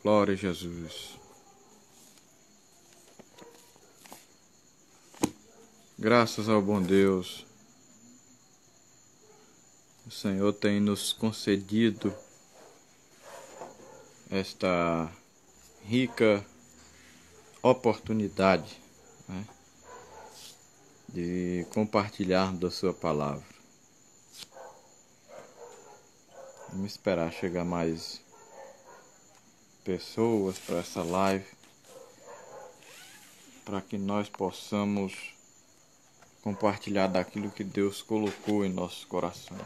Glória a Jesus. Graças ao bom Deus, o Senhor tem nos concedido esta rica oportunidade, né, de compartilharmos da sua palavra. Vamos esperar chegar mais pessoas para essa live, para que nós possamos compartilhar daquilo que Deus colocou em nossos corações.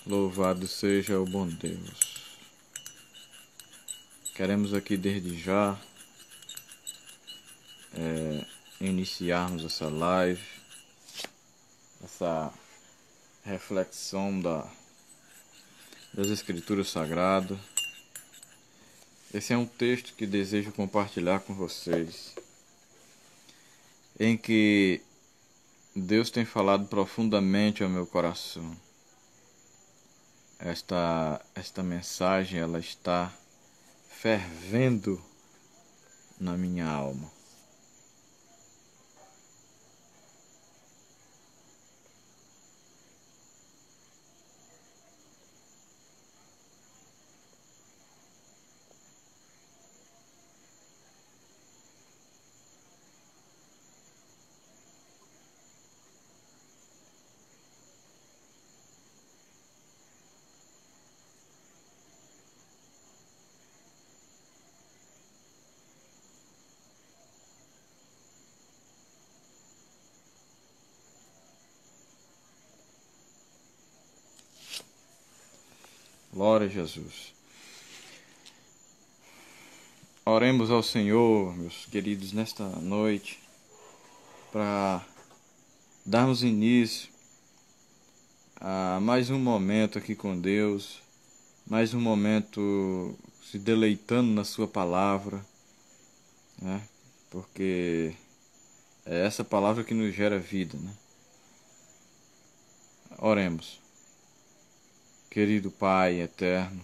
Louvado seja o bom Deus. Queremos aqui desde já iniciarmos essa live, essa reflexão das Escrituras Sagradas. Esse é um texto que desejo compartilhar com vocês, em que Deus tem falado profundamente ao meu coração. Esta mensagem, ela está fervendo na minha alma. Glória a Jesus. Oremos ao Senhor, meus queridos, nesta noite, para darmos início a mais um momento aqui com Deus, mais um momento se deleitando na sua palavra, né? Porque é essa palavra que nos gera vida, né? Oremos. Querido Pai eterno,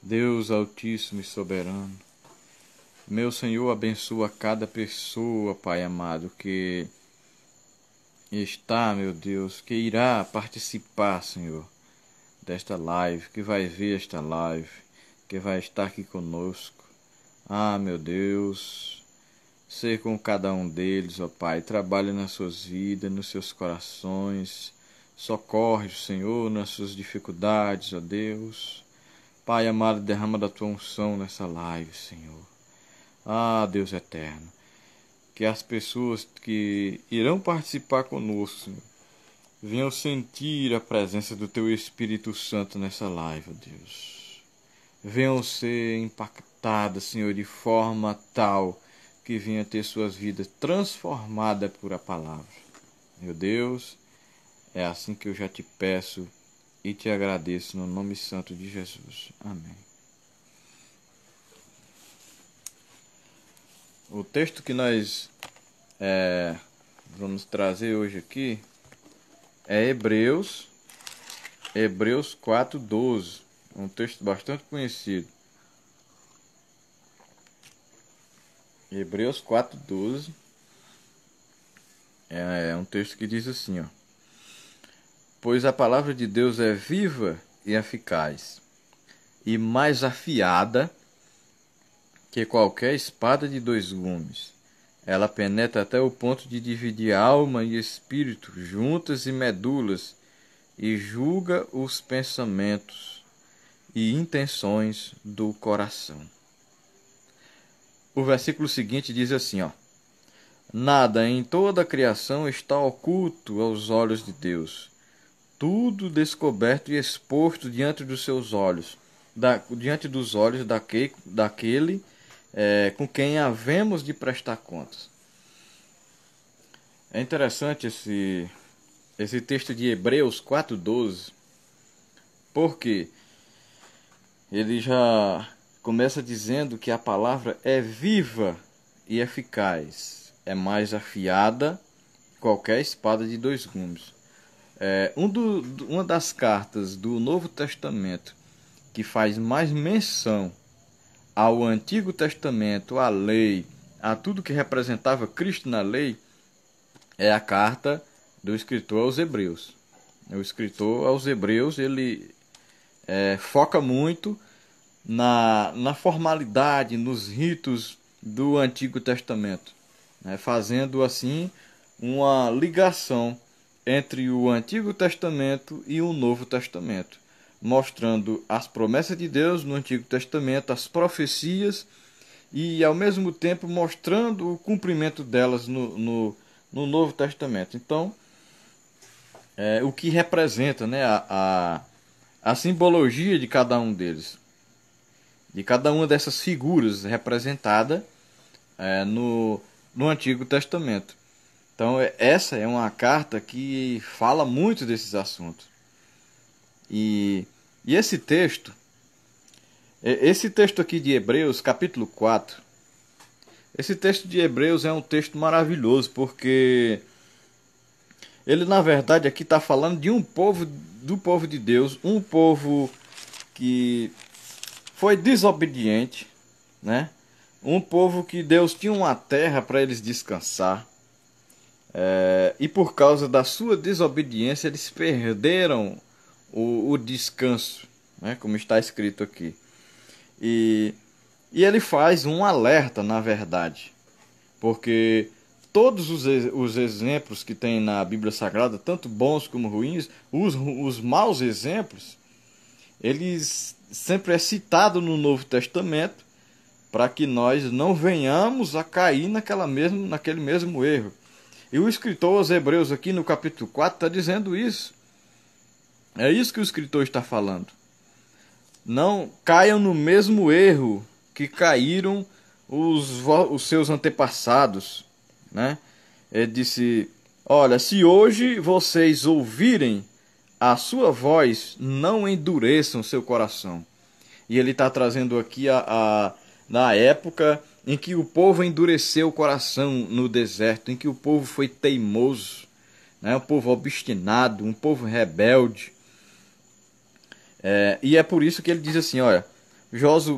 Deus altíssimo e soberano, meu Senhor, abençoa cada pessoa, Pai amado, que está, meu Deus, que irá participar, Senhor, desta live, que vai ver esta live, que vai estar aqui conosco. Ah, meu Deus, ser com cada um deles, ó Pai, trabalha nas suas vidas, nos seus corações. Socorre, Senhor, nas suas dificuldades, ó Deus. Pai amado, derrama da tua unção nessa live, Senhor. Ah, Deus eterno, que as pessoas que irão participar conosco, Senhor, venham sentir a presença do teu Espírito Santo nessa live, ó Deus. Venham ser impactadas, Senhor, de forma tal que venham ter suas vidas transformadas por a palavra. Meu Deus, é assim que eu já te peço e te agradeço no nome santo de Jesus. Amém. O texto que nós vamos trazer hoje aqui é Hebreus 4:12. Um texto bastante conhecido. Hebreus 4:12 é um texto que diz assim, ó: pois a palavra de Deus é viva e eficaz, e mais afiada que qualquer espada de 2 gumes. Ela penetra até o ponto de dividir alma e espírito, juntas e medulas, e julga os pensamentos e intenções do coração. O versículo seguinte diz assim, ó: nada em toda a criação está oculto aos olhos de Deus. Tudo descoberto e exposto diante dos seus olhos, diante dos olhos daquele com quem havemos de prestar contas. É interessante esse texto de Hebreus 4:12, porque ele já começa dizendo que a palavra é viva e eficaz, é mais afiada que qualquer espada de dois gumes. Uma das cartas do Novo Testamento que faz mais menção ao Antigo Testamento, à lei, a tudo que representava Cristo na lei, é a carta do escritor aos Hebreus. O escritor aos Hebreus, ele foca muito na formalidade, nos ritos do Antigo Testamento, né? Fazendo assim uma ligação entre o Antigo Testamento e o Novo Testamento, mostrando as promessas de Deus no Antigo Testamento, as profecias, e ao mesmo tempo mostrando o cumprimento delas no Novo Testamento. Então, o que representa, né, a simbologia de cada um deles, de cada uma dessas figuras representada no Antigo Testamento. Então, essa é uma carta que fala muito desses assuntos. E esse texto aqui de Hebreus, capítulo 4, esse texto de Hebreus é um texto maravilhoso, porque ele, na verdade, aqui está falando de um povo, do povo de Deus, um povo que foi desobediente, né? Um povo que Deus tinha uma terra para eles descansar. E por causa da sua desobediência, eles perderam o descanso, né? Como está escrito aqui. E ele faz um alerta, na verdade, porque todos os exemplos que tem na Bíblia Sagrada, tanto bons como ruins, os maus exemplos, eles sempre é citado no Novo Testamento para que nós não venhamos a cair naquele mesmo erro. E o escritor aos Hebreus aqui no capítulo 4 está dizendo isso. É isso que o escritor está falando. Não caiam no mesmo erro que caíram os seus antepassados, né? Ele disse: olha, se hoje vocês ouvirem a sua voz, não endureçam seu coração. E ele está trazendo aqui na época em que o povo endureceu o coração no deserto, em que o povo foi teimoso, né? Um povo obstinado, um povo rebelde. E é por isso que ele diz assim, olha,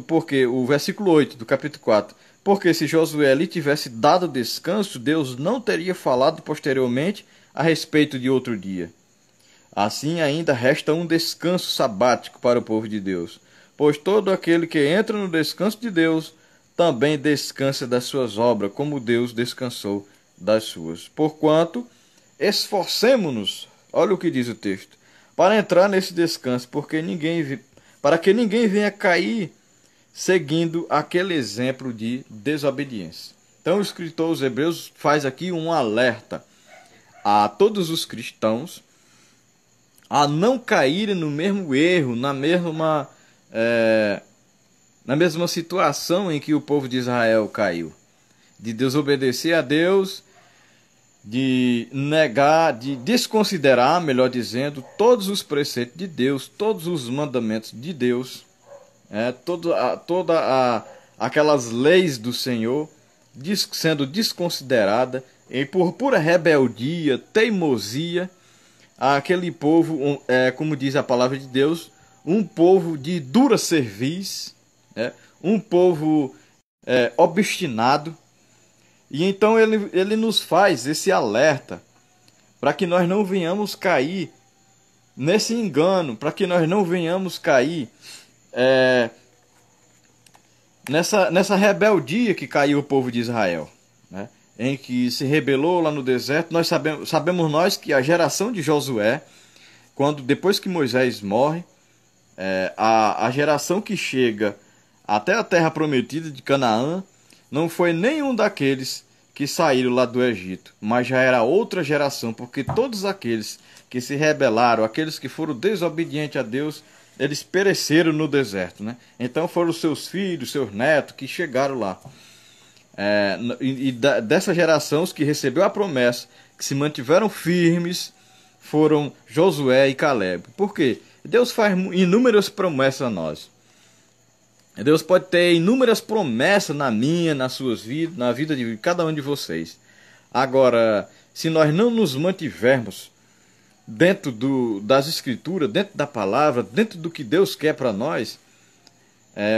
porque o versículo 8 do capítulo 4, porque se Josué lhe tivesse dado descanso, Deus não teria falado posteriormente a respeito de outro dia. Assim ainda resta um descanso sabático para o povo de Deus, pois todo aquele que entra no descanso de Deus também descansa das suas obras, como Deus descansou das suas. Porquanto, esforcemo-nos, olha o que diz o texto, para entrar nesse descanso, para que ninguém venha cair seguindo aquele exemplo de desobediência. Então o escritor aos Hebreus faz aqui um alerta a todos os cristãos a não caírem no mesmo erro, na mesma situação em que o povo de Israel caiu, de desobedecer a Deus, de negar, de desconsiderar, melhor dizendo, todos os preceitos de Deus, todos os mandamentos de Deus, aquelas leis do Senhor, sendo desconsiderada, e por pura rebeldia, teimosia, aquele povo, como diz a palavra de Deus, um povo de dura cerviz, um povo obstinado. E então ele nos faz esse alerta para que nós não venhamos cair nesse engano, para que nós não venhamos cair nessa rebeldia que caiu o povo de Israel, né? Em que se rebelou lá no deserto. Nós sabemos nós que a geração de Josué, depois que Moisés morre, a geração que chega até a terra prometida de Canaã, não foi nenhum daqueles que saíram lá do Egito, mas já era outra geração, porque todos aqueles que se rebelaram, aqueles que foram desobedientes a Deus, eles pereceram no deserto, né? Então foram os seus filhos, seus netos que chegaram lá. Dessa geração, os que recebeu a promessa, que se mantiveram firmes, foram Josué e Caleb. Por quê? Deus faz inúmeras promessas a nós. Deus pode ter inúmeras promessas na minha, nas suas vidas, na vida de cada um de vocês. Agora, se nós não nos mantivermos dentro das Escrituras, dentro da palavra, dentro do que Deus quer para nós,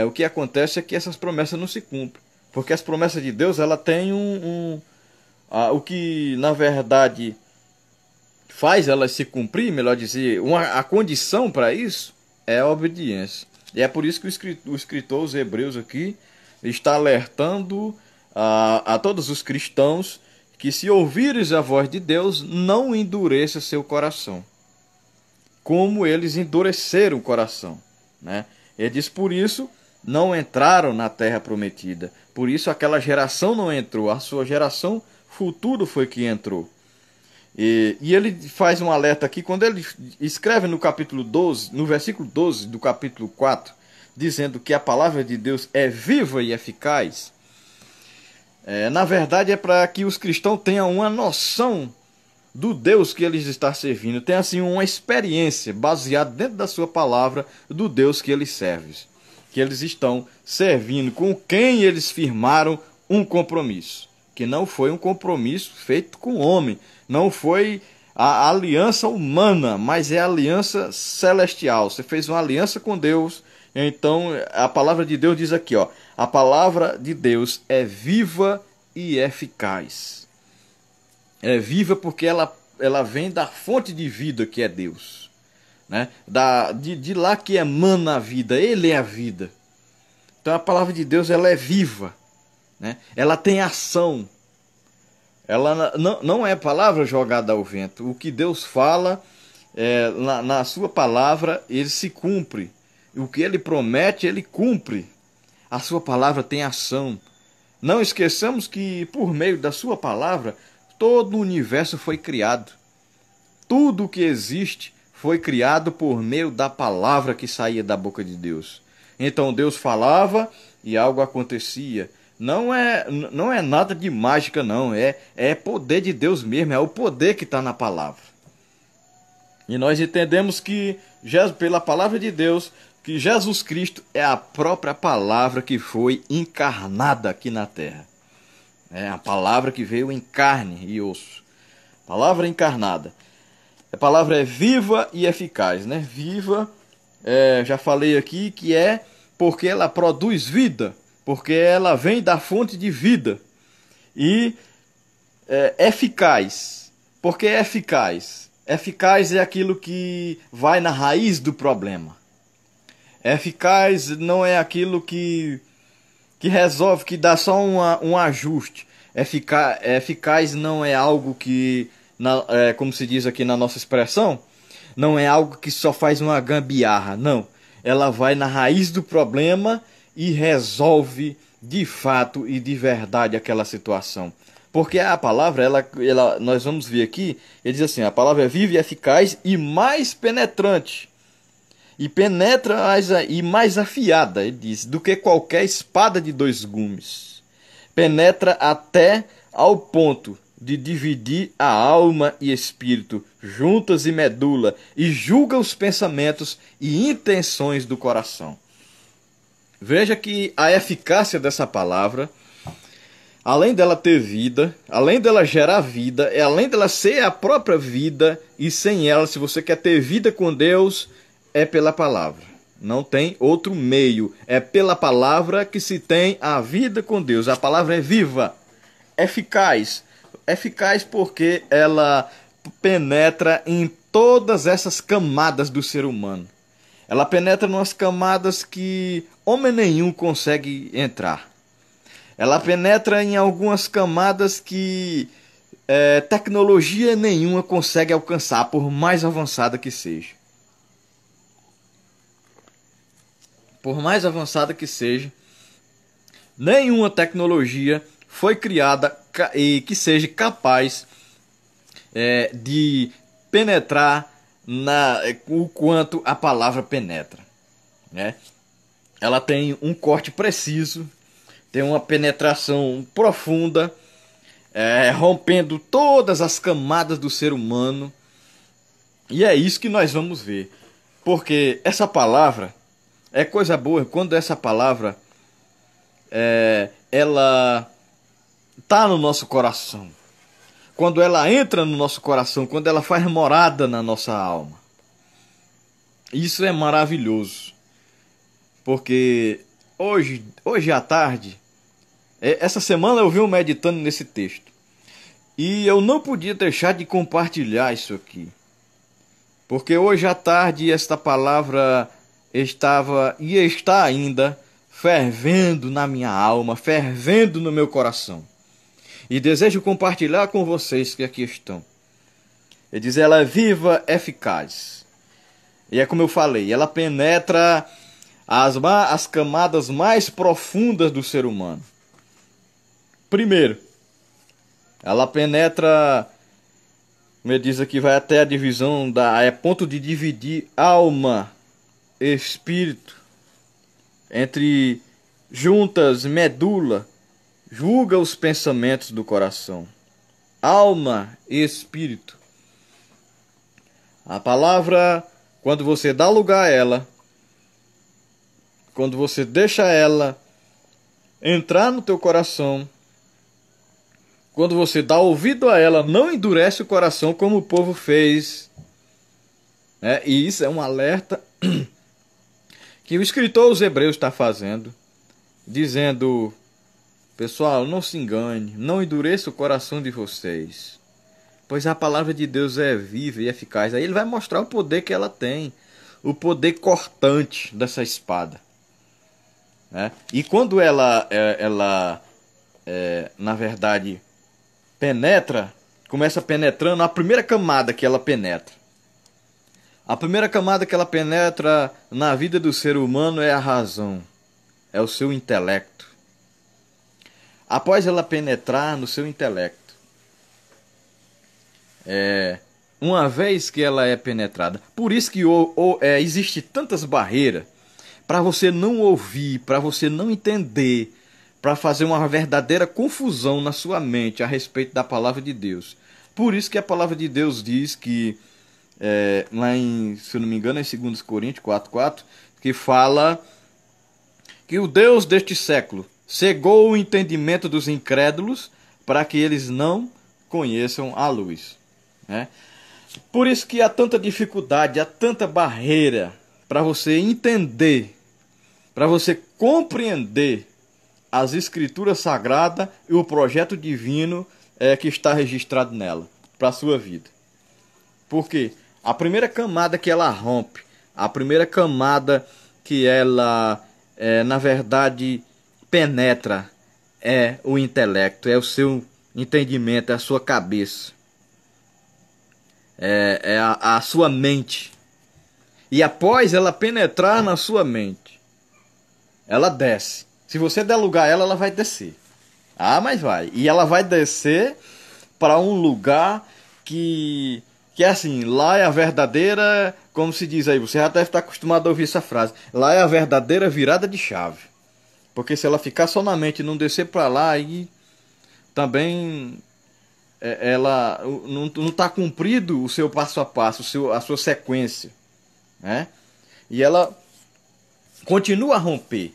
o que acontece é que essas promessas não se cumprem. Porque as promessas de Deus, ela tem o que, na verdade, faz elas se cumprir, melhor dizer, a condição para isso é a obediência. E é por isso que o escritor, os Hebreus aqui, está alertando a todos os cristãos que, se ouvires a voz de Deus, não endureça seu coração, como eles endureceram o coração, né? Ele diz: por isso não entraram na terra prometida, por isso aquela geração não entrou, a sua geração futura foi que entrou. E ele faz um alerta aqui, quando ele escreve no capítulo 12, no versículo 12 do capítulo 4, dizendo que a palavra de Deus é viva e eficaz. Na verdade é para que os cristãos tenham uma noção do Deus que eles estão servindo, tenham assim uma experiência baseada dentro da sua palavra do Deus que eles servem, que eles estão servindo, com quem eles firmaram um compromisso, que não foi um compromisso feito com o homem, não foi a aliança humana, mas é a aliança celestial. Você fez uma aliança com Deus. Então a palavra de Deus diz aqui, ó, a palavra de Deus é viva e eficaz. É viva porque ela vem da fonte de vida que é Deus, né? De lá que emana a vida, Ele é a vida. Então a palavra de Deus, ela é viva, né? Ela tem ação. Ela não é palavra jogada ao vento. O que Deus fala, na sua palavra, ele se cumpre. O que ele promete, ele cumpre. A sua palavra tem ação. Não esqueçamos que, por meio da sua palavra, todo o universo foi criado. Tudo o que existe foi criado por meio da palavra que saía da boca de Deus. Então Deus falava e algo acontecia. Não é nada de mágica, não. É poder de Deus mesmo. É o poder que está na palavra. E nós entendemos que, pela palavra de Deus, que Jesus Cristo é a própria palavra que foi encarnada aqui na terra. É a palavra que veio em carne e osso. Palavra encarnada. A palavra é viva e eficaz, né? Viva, já falei aqui que é porque ela produz vida, porque ela vem da fonte de vida. E eficaz, porque é eficaz. Eficaz é aquilo que vai na raiz do problema. Eficaz não é aquilo que resolve, que dá só um ajuste. Eficaz não é algo que, como se diz aqui na nossa expressão, não é algo que só faz uma gambiarra, não. Ela vai na raiz do problema e resolve de fato e de verdade aquela situação. Porque a palavra, nós vamos ver aqui, ele diz assim, a palavra é viva e eficaz e mais penetrante. E penetra e mais afiada, ele diz, do que qualquer espada de 2 gumes. Penetra até ao ponto de dividir a alma e espírito, juntas e medula, e julga os pensamentos e intenções do coração. Veja que a eficácia dessa palavra, além dela ter vida, além dela gerar vida, além dela ser a própria vida, e sem ela, se você quer ter vida com Deus, é pela palavra. Não tem outro meio. É pela palavra que se tem a vida com Deus. A palavra é viva, eficaz. Eficaz porque ela penetra em todas essas camadas do ser humano. Ela penetra em umas camadas que homem nenhum consegue entrar. Ela penetra em algumas camadas que tecnologia nenhuma consegue alcançar, por mais avançada que seja. Por mais avançada que seja, nenhuma tecnologia foi criada e que seja capaz de penetrar o quanto a palavra penetra. né? Ela tem um corte preciso, tem uma penetração profunda, rompendo todas as camadas do ser humano. E é isso que nós vamos ver. Porque essa palavra é coisa boa quando essa palavra ela tá no nosso coração. Quando ela entra no nosso coração, quando ela faz morada na nossa alma. Isso é maravilhoso. Porque hoje à tarde, essa semana eu venho meditando nesse texto. E eu não podia deixar de compartilhar isso aqui. Porque hoje à tarde esta palavra estava e está ainda fervendo na minha alma, fervendo no meu coração. E desejo compartilhar com vocês que aqui estão. Ele diz, ela é viva, eficaz. E é como eu falei, ela penetra as camadas mais profundas do ser humano. Primeiro, ela penetra, como diz aqui, vai até a divisão é ponto de dividir alma, espírito, entre juntas, medula, julga os pensamentos do coração, alma e espírito. A palavra, quando você dá lugar a ela, quando você deixa ela entrar no teu coração, quando você dá ouvido a ela, não endurece o coração como o povo fez. E isso é um alerta que o escritor aos Hebreus está fazendo, dizendo, pessoal, não se engane, não endureça o coração de vocês, pois a palavra de Deus é viva e eficaz. Aí ele vai mostrar o poder que ela tem, o poder cortante dessa espada. E quando ela na verdade, penetra, começa penetrando, a primeira camada que ela penetra. A primeira camada que ela penetra na vida do ser humano é a razão, é o seu intelecto. Após ela penetrar no seu intelecto, uma vez que ela é penetrada, por isso que existe tantas barreiras para você não ouvir, para você não entender, para fazer uma verdadeira confusão na sua mente a respeito da palavra de Deus. Por isso que a palavra de Deus diz que, lá em, se eu não me engano, é em 2 Coríntios 4,4, que fala que o Deus deste século cegou o entendimento dos incrédulos para que eles não conheçam a luz. Por isso que há tanta dificuldade, há tanta barreira para você entender, para você compreender as escrituras sagradas e o projeto divino que está registrado nela, para a sua vida. Porque a primeira camada que ela rompe, a primeira camada que ela, na verdade, penetra, é o intelecto, é o seu entendimento, é a sua cabeça, é a sua mente. E após ela penetrar na sua mente, ela desce. Se você der lugar a ela, ela vai descer. Mas vai. E ela vai descer para um lugar que é assim, lá é a verdadeira, como se diz aí, você já deve estar acostumado a ouvir essa frase, lá é a verdadeira virada de chave. Porque se ela ficar só na mente e não descer para lá, aí também ela não está cumprido o seu passo a passo, a sua sequência. E ela continua a romper.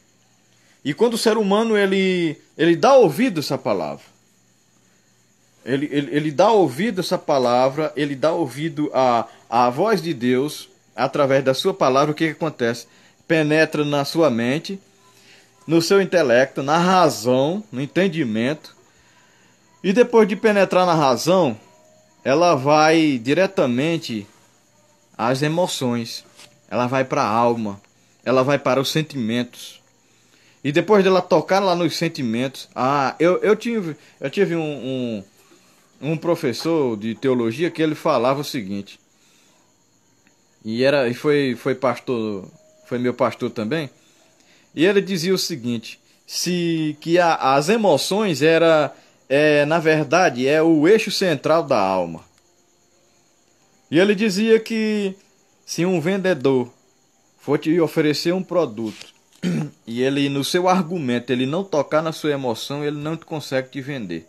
E quando o ser humano ele dá ouvido a essa palavra, ele dá ouvido a essa palavra, ele dá ouvido à voz de Deus, através da sua palavra, o que acontece? Penetra na sua mente, no seu intelecto, na razão, no entendimento. E depois de penetrar na razão, ela vai diretamente às emoções, ela vai para a alma, ela vai para os sentimentos. E depois dela tocar lá nos sentimentos, eu tive um professor de teologia que ele falava o seguinte, e foi pastor, foi meu pastor também, e ele dizia o seguinte, que as emoções na verdade, é o eixo central da alma. E ele dizia que se um vendedor for te oferecer um produto e ele, no seu argumento, ele não tocar na sua emoção, ele não consegue te vender.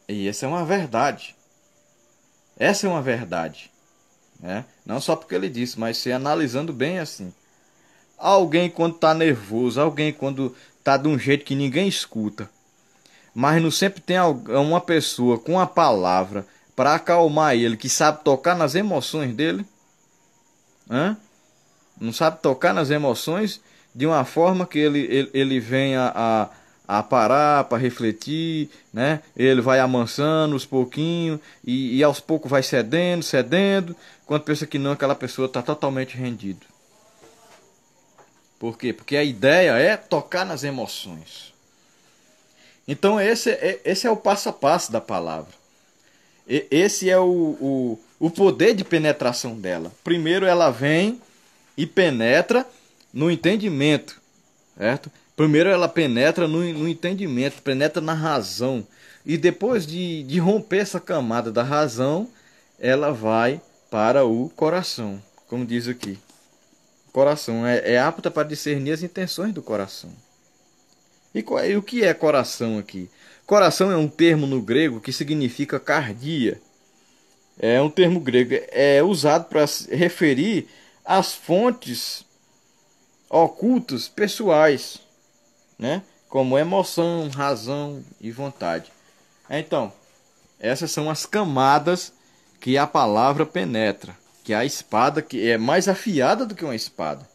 E essa é uma verdade. Essa é uma verdade, né? Não só porque ele disse, mas se analisando bem assim. Alguém quando está nervoso, alguém quando está de um jeito que ninguém escuta, mas não sempre tem uma pessoa com a palavra para acalmar ele, que sabe tocar nas emoções dele, hã? Não sabe tocar nas emoções de uma forma que ele venha a parar para refletir, né? Ele vai amansando aos pouquinhos e aos poucos vai cedendo, quando pensa que não, aquela pessoa está totalmente rendida. Por quê? Porque a ideia é tocar nas emoções. Então esse é o passo a passo da palavra. Esse é o poder de penetração dela. Primeiro ela vem e penetra no entendimento, certo? Primeiro ela penetra no entendimento, penetra na razão. E depois de romper essa camada da razão, ela vai para o coração, como diz aqui. O coração é apta para discernir as intenções do coração. E o que é coração aqui? Coração é um termo no grego que significa cardia. É um termo grego, é usado para se referir às fontes ocultas pessoais, né? Como emoção, razão e vontade. Então, essas são as camadas que a palavra penetra, que a espada que é mais afiada do que uma espada.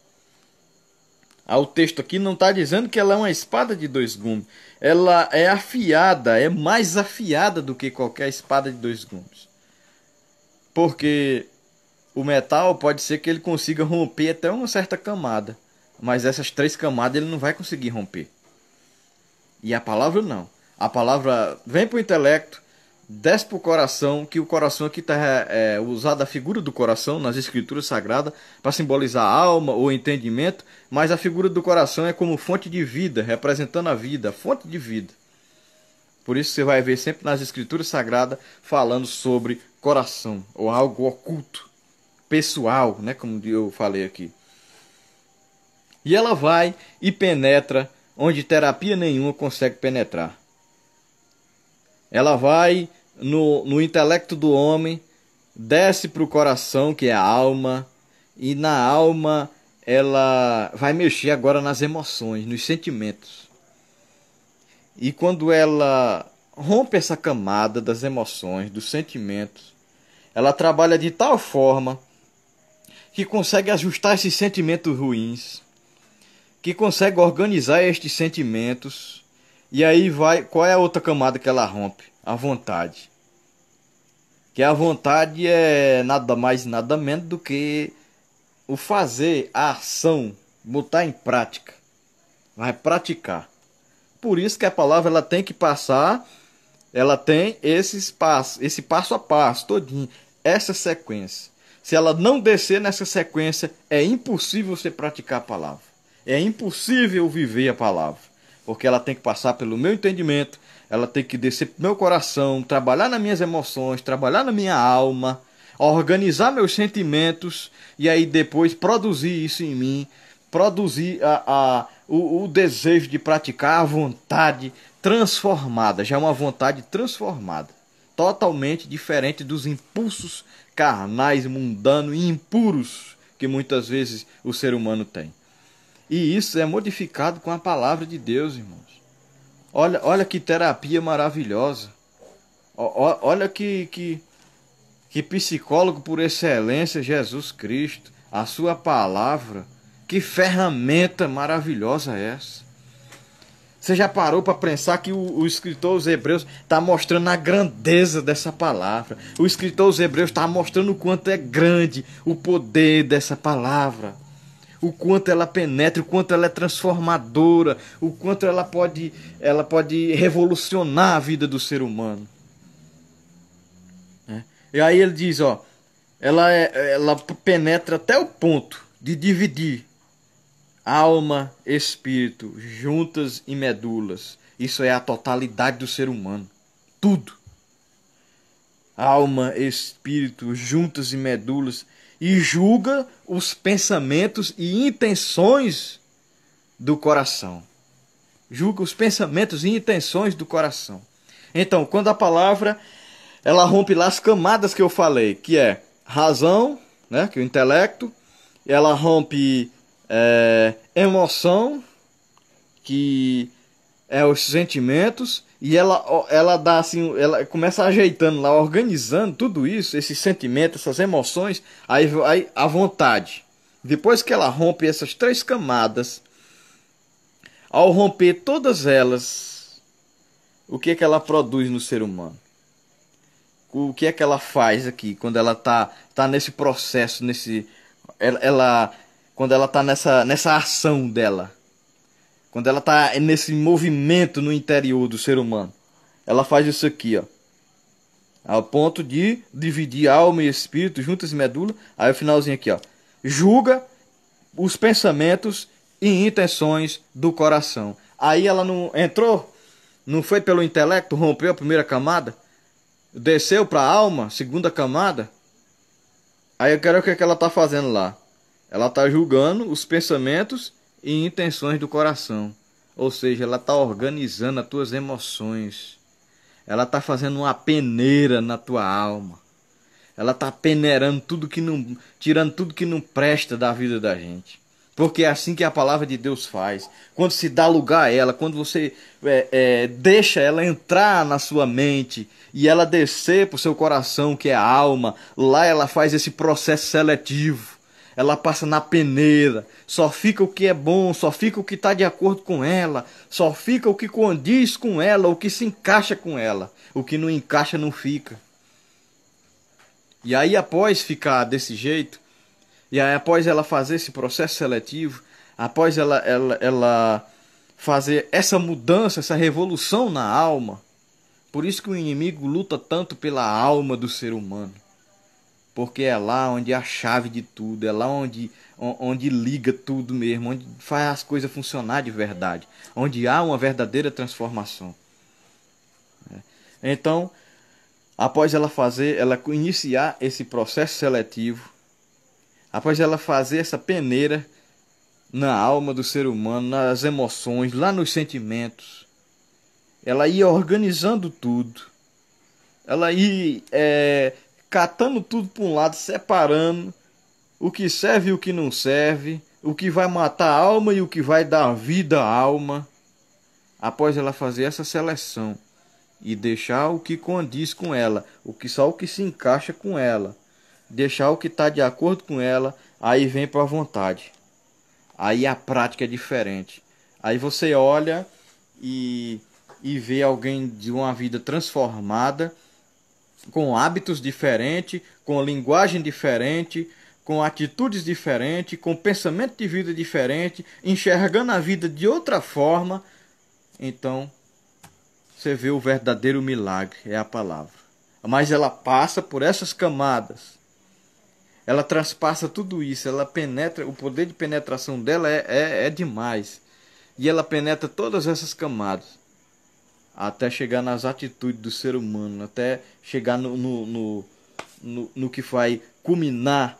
O texto aqui não está dizendo que ela é uma espada de dois gumes. Ela é afiada, é mais afiada do que qualquer espada de dois gumes. Porque o metal pode ser que ele consiga romper até uma certa camada. Mas essas 3 camadas ele não vai conseguir romper. E a palavra não. A palavra vem para o intelecto, desce para o coração, que o coração aqui está usado a figura do coração nas escrituras sagradas para simbolizar a alma ou entendimento, mas a figura do coração é como fonte de vida, representando a vida, fonte de vida. Por isso você vai ver sempre nas escrituras sagradas falando sobre coração, ou algo oculto, pessoal, né, como eu falei aqui. E ela vai e penetra onde terapia nenhuma consegue penetrar. Ela vai no intelecto do homem, desce para o coração, que é a alma, e na alma ela vai mexer agora nas emoções, nos sentimentos. E quando ela rompe essa camada das emoções, dos sentimentos, ela trabalha de tal forma que consegue ajustar esses sentimentos ruins, que consegue organizar estes sentimentos. E aí vai, qual é a outra camada que ela rompe? A vontade. Que a vontade é nada mais nada menos do que o fazer, a ação, botar em prática. Vai praticar. Por isso que a palavra ela tem que passar, ela tem esse passo a passo todinho, essa sequência. Se ela não descer nessa sequência, é impossível você praticar a palavra. É impossível viver a palavra. Porque ela tem que passar pelo meu entendimento, ela tem que descer pro meu coração, trabalhar nas minhas emoções, trabalhar na minha alma, organizar meus sentimentos e aí depois produzir isso em mim, produzir o desejo de praticar, a vontade transformada, já é uma vontade transformada, totalmente diferente dos impulsos carnais, mundanos e impuros que muitas vezes o ser humano tem. E isso é modificado com a palavra de Deus, irmãos. Olha que terapia maravilhosa. Olha que psicólogo por excelência, Jesus Cristo. A sua palavra. Que ferramenta maravilhosa é essa. Você já parou para pensar que o escritor aos Hebreus está mostrando a grandeza dessa palavra. O escritor aos Hebreus está mostrando o quanto é grande o poder dessa palavra. O quanto ela penetra, o quanto ela é transformadora, o quanto ela pode revolucionar a vida do ser humano. E aí ele diz, ela penetra até o ponto de dividir alma, espírito, juntas e medulas. Isso é a totalidade do ser humano. Tudo. alma, espírito, juntas e medulas, e julga os pensamentos e intenções do coração. Julga os pensamentos e intenções do coração. Então, quando a palavra ela rompe lá as camadas que eu falei, que é razão, né, que é o intelecto, ela rompe emoção, que é os sentimentos, e ela dá assim, ela começa ajeitando lá, organizando tudo isso, esses sentimentos, essas emoções, aí a vontade. Depois que ela rompe essas três camadas, ao romper todas elas, o que é que ela produz no ser humano? O que é que ela faz aqui quando ela tá nesse processo, quando ela tá nessa ação dela? Quando ela está nesse movimento no interior do ser humano, ela faz isso aqui, ó, ao ponto de dividir alma e espírito, juntas e medula. Aí o finalzinho aqui, ó, julga os pensamentos e intenções do coração. Aí ela não entrou, não foi pelo intelecto, rompeu a primeira camada, desceu para a alma, segunda camada. Aí eu quero ver o que ela está fazendo lá. Ela está julgando os pensamentos e intenções do coração. Ou seja, ela está organizando as tuas emoções. Ela está fazendo uma peneira na tua alma. Ela está peneirando tudo que não, tirando tudo que não presta da vida da gente. Porque é assim que a palavra de Deus faz. Quando se dá lugar a ela, quando você deixa ela entrar na sua mente e ela descer para o seu coração, que é a alma, lá ela faz esse processo seletivo. Ela passa na peneira, só fica o que é bom, só fica o que está de acordo com ela, só fica o que condiz com ela, o que se encaixa com ela. O que não encaixa não fica. E aí após ficar desse jeito, e aí após ela fazer esse processo seletivo, após ela fazer essa mudança, essa revolução na alma, por isso que o inimigo luta tanto pela alma do ser humano. Porque é lá onde é a chave de tudo, é lá onde liga tudo mesmo, onde faz as coisas funcionar de verdade, onde há uma verdadeira transformação. Então, após ela iniciar esse processo seletivo, após ela fazer essa peneira na alma do ser humano, nas emoções, lá nos sentimentos, ela ia organizando tudo, ela ia catando tudo para um lado, separando o que serve e o que não serve, o que vai matar a alma e o que vai dar vida à alma. Após ela fazer essa seleção e deixar o que condiz com ela, só o que se encaixa com ela, deixar o que está de acordo com ela, aí vem para a vontade. Aí a prática é diferente. Aí você olha e vê alguém de uma vida transformada, com hábitos diferentes, com linguagem diferente, com atitudes diferentes, com pensamento de vida diferente, enxergando a vida de outra forma. Então, você vê o verdadeiro milagre, é a palavra. Mas ela passa por essas camadas. Ela transpassa tudo isso, ela penetra, o poder de penetração dela é demais. E ela penetra todas essas camadas, até chegar nas atitudes do ser humano, até chegar no que vai culminar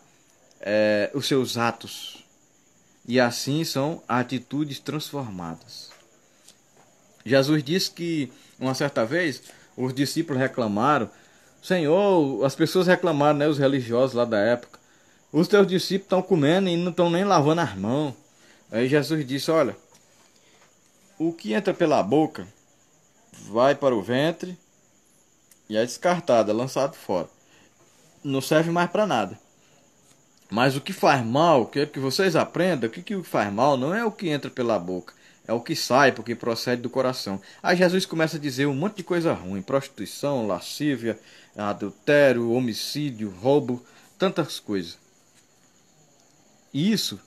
os seus atos. E assim são atitudes transformadas. Jesus disse que, uma certa vez, os discípulos reclamaram, Senhor, as pessoas reclamaram, né, os religiosos lá da época, os teus discípulos estão comendo e não estão nem lavando as mãos. Aí Jesus disse, olha, o que entra pela boca vai para o ventre e é descartado, é lançado fora. Não serve mais para nada. Mas o que faz mal, quero que vocês aprendam, o que faz mal não é o que entra pela boca, é o que sai, porque procede do coração. Aí Jesus começa a dizer um monte de coisa ruim, prostituição, lascívia, adultério, homicídio, roubo, tantas coisas. Isso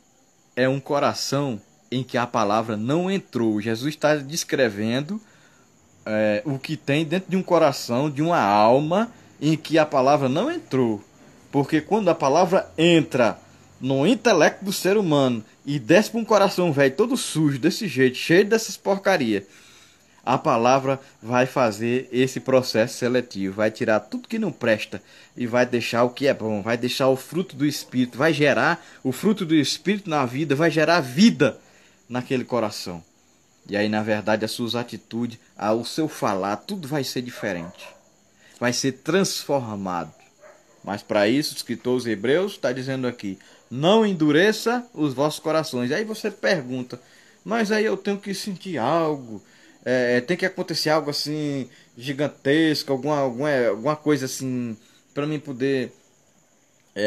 é um coração em que a palavra não entrou. Jesus está descrevendo o que tem dentro de um coração, de uma alma, em que a palavra não entrou. Porque quando a palavra entra no intelecto do ser humano e desce para um coração velho todo sujo, desse jeito, cheio dessas porcarias, A palavra vai fazer esse processo seletivo, vai tirar tudo que não presta e vai deixar o que é bom, vai deixar o fruto do Espírito, vai gerar o fruto do Espírito na vida, vai gerar vida naquele coração. E aí, na verdade, as suas atitudes, o seu falar, tudo vai ser diferente. Vai ser transformado. Mas para isso, o escritor aos Hebreus está dizendo aqui: não endureça os vossos corações. Aí você pergunta, mas aí eu tenho que sentir algo, tem que acontecer algo assim gigantesco, alguma coisa assim, para mim poder,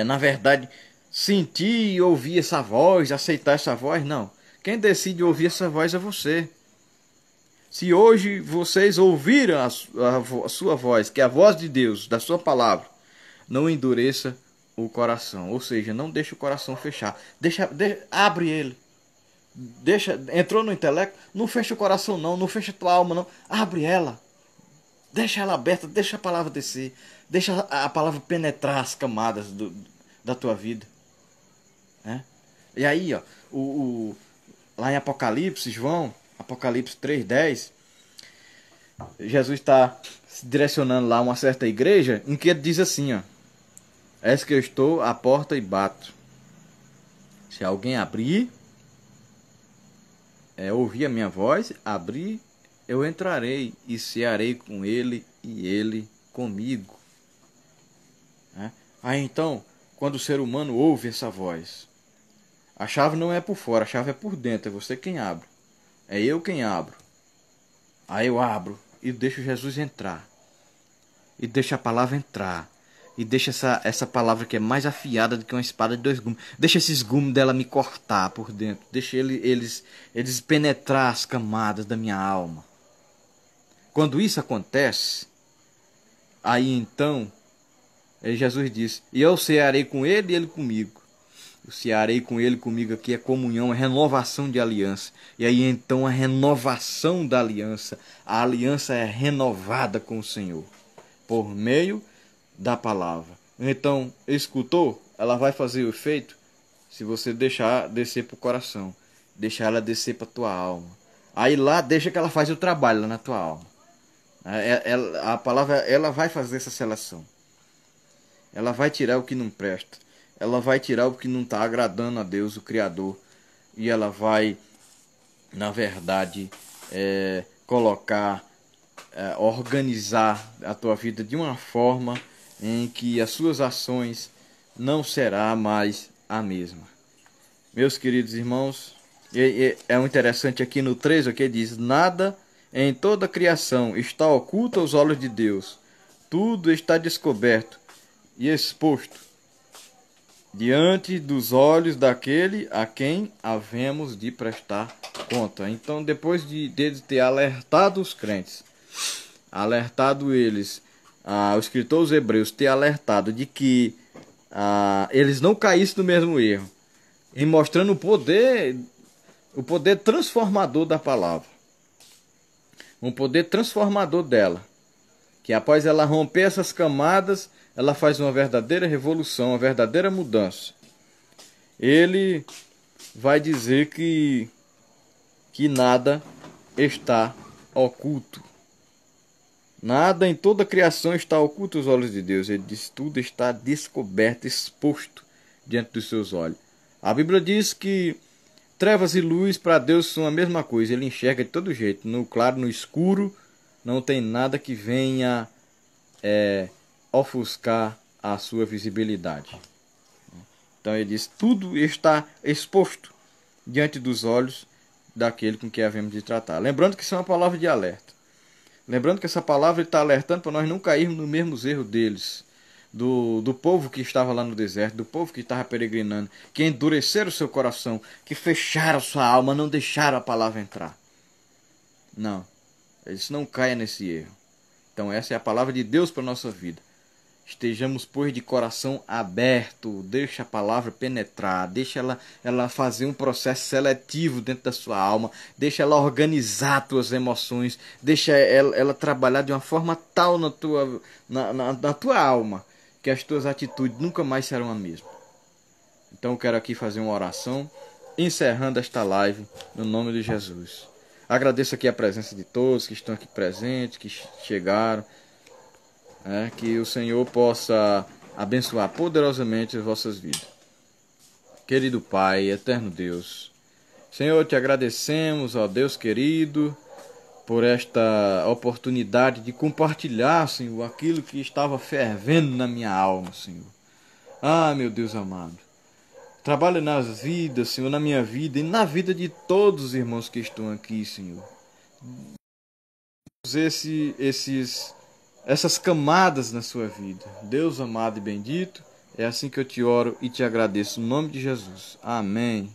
na verdade, sentir e ouvir essa voz, aceitar essa voz? Não. Quem decide ouvir essa voz é você. Se hoje vocês ouviram a sua voz, que é a voz de Deus, da sua palavra, não endureça o coração, ou seja, não deixe o coração fechar, abre ele, entrou no intelecto, não fecha o coração não fecha a tua alma não, abre ela, deixa ela aberta, deixa a palavra descer, deixa a palavra penetrar as camadas da tua vida, né? E aí, ó, lá em Apocalipse, Apocalipse 3:10, Jesus está direcionando lá uma certa igreja, em que ele diz assim, ó: eis que eu estou à porta e bato. Se alguém abrir, ouvir a minha voz, abrir, eu entrarei e cearei com ele e ele comigo. Aí então, quando o ser humano ouve essa voz, a chave não é por fora, a chave é por dentro, é você quem abre. É eu quem abro. Aí eu abro e deixo Jesus entrar. E deixo a palavra entrar. E deixa essa palavra que é mais afiada do que uma espada de 2 gumes. Deixa esses gumes dela me cortar por dentro. Deixa eles penetrar as camadas da minha alma. Quando isso acontece, aí então, Jesus disse: e eu cearei com ele e ele comigo. Eu cearei com ele comigo aqui é comunhão, é renovação de aliança. E aí então a renovação da aliança. A aliança é renovada com o Senhor por meio da palavra. Então, escutou? Ela vai fazer o efeito se você deixar descer para o coração, deixar ela descer para a tua alma. Aí lá deixa que ela faz o trabalho lá na tua alma. A palavra, ela vai fazer essa seleção. Ela vai tirar o que não presta. Ela vai tirar o que não está agradando a Deus, o Criador. E ela vai, na verdade, colocar, organizar a tua vida de uma forma em que as suas ações não será mais a mesma. Meus queridos irmãos, é um interessante aqui no 3, que diz: nada em toda a criação está oculto aos olhos de Deus. Tudo está descoberto e exposto diante dos olhos daquele a quem havemos de prestar conta. Então, depois de ter alertado os crentes, alertado eles, o escritor aos Hebreus ter alertado de que eles não caíssem no mesmo erro, e mostrando o poder transformador da palavra, um poder transformador dela, que após ela romper essas camadas, ela faz uma verdadeira revolução, uma verdadeira mudança. Ele vai dizer que nada está oculto. Nada em toda a criação está oculto aos olhos de Deus. Ele diz: tudo está descoberto, exposto diante dos seus olhos. A Bíblia diz que trevas e luz para Deus são a mesma coisa. Ele enxerga de todo jeito, no claro, no escuro. Não tem nada que venha ofuscar a sua visibilidade. Então ele diz: tudo está exposto diante dos olhos daquele com quem havemos de tratar. Lembrando que isso é uma palavra de alerta. Lembrando que essa palavra está alertando para nós não cairmos nos mesmos erros deles. Do povo que estava lá no deserto, do povo que estava peregrinando, que endureceram o seu coração, que fecharam sua alma, não deixaram a palavra entrar. Não, eles não caiam nesse erro. Então essa é a palavra de Deus para a nossa vida. Estejamos, pois, de coração aberto. Deixa a palavra penetrar. Deixa ela fazer um processo seletivo dentro da sua alma. Deixa ela organizar as tuas emoções. Deixa ela trabalhar de uma forma tal na tua alma, que as tuas atitudes nunca mais serão a mesma. Então eu quero aqui fazer uma oração, encerrando esta live, no nome de Jesus. Agradeço aqui a presença de todos que estão aqui presentes, que chegaram. Que o Senhor possa abençoar poderosamente as vossas vidas. Querido Pai, eterno Deus, Senhor, te agradecemos, ó Deus querido, por esta oportunidade de compartilhar, Senhor, aquilo que estava fervendo na minha alma, Senhor. Ah, meu Deus amado, trabalha nas vidas, Senhor, na minha vida e na vida de todos os irmãos que estão aqui, Senhor. Essas camadas na sua vida. Deus amado e bendito, é assim que eu te oro e te agradeço, no nome de Jesus. Amém.